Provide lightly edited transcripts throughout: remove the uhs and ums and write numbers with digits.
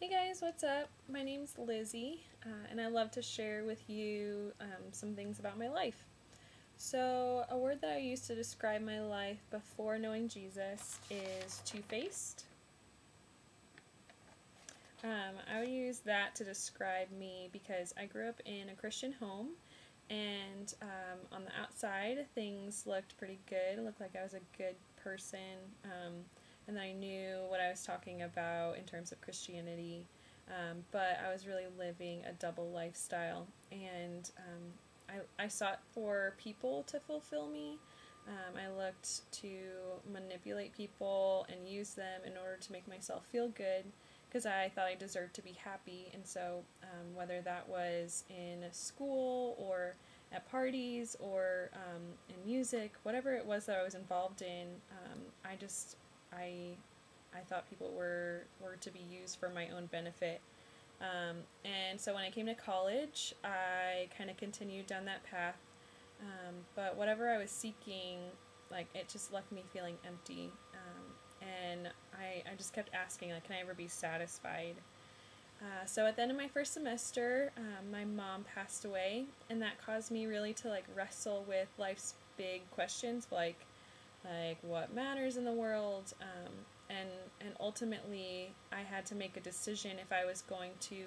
Hey guys, what's up? My name's Lizzie, and I love to share with you some things about my life. So, a word that I use to describe my life before knowing Jesus is two-faced. I would use that to describe me because I grew up in a Christian home, and on the outside, things looked pretty good. It looked like I was a good person, and I knew what I was talking about in terms of Christianity. But I was really living a double lifestyle, and I sought for people to fulfill me. I looked to manipulate people and use them in order to make myself feel good because I thought I deserved to be happy. And so, whether that was in school or at parties or in music, whatever it was that I was involved in, I I thought people were to be used for my own benefit. And so when I came to college, I kind of continued down that path. But whatever I was seeking, like, it just left me feeling empty. And I just kept asking, like, can I ever be satisfied? So at the end of my first semester, my mom passed away, and that caused me really to, like, wrestle with life's big questions, like what matters in the world, and ultimately I had to make a decision if I was going to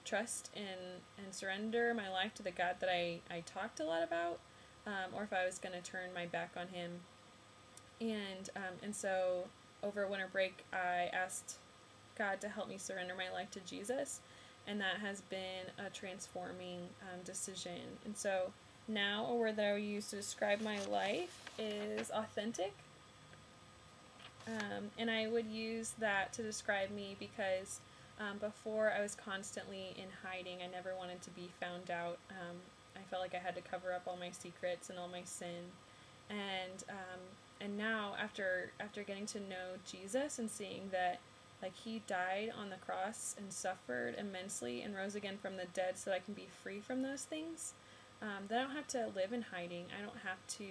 trust and surrender my life to the God that I talked a lot about, or if I was going to turn my back on him. And so over winter break I asked God to help me surrender my life to Jesus, and that has been a transforming decision. And so now a word that I would use to describe my life is authentic. And I would use that to describe me because before I was constantly in hiding. I never wanted to be found out. I felt like I had to cover up all my secrets and all my sin. And now after getting to know Jesus and seeing that, like, he died on the cross and suffered immensely and rose again from the dead so that I can be free from those things, that I don't have to live in hiding. I don't have to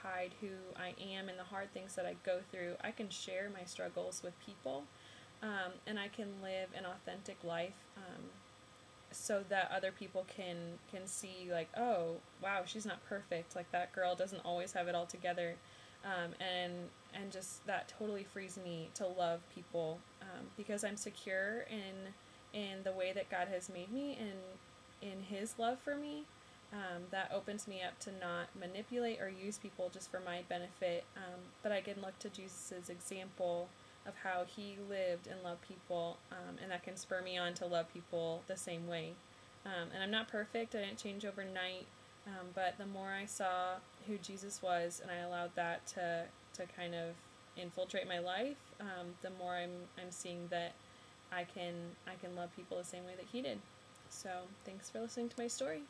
hide who I am and the hard things that I go through. I can share my struggles with people, and I can live an authentic life, so that other people can see, like, oh, wow, she's not perfect. Like, that girl doesn't always have it all together. And just that totally frees me to love people, because I'm secure in the way that God has made me and in his love for me. That opens me up to not manipulate or use people just for my benefit, but I can look to Jesus' example of how he lived and loved people, and that can spur me on to love people the same way. And I'm not perfect. I didn't change overnight. But the more I saw who Jesus was, and I allowed that to kind of infiltrate my life, the more I'm seeing that I can love people the same way that he did. So thanks for listening to my story.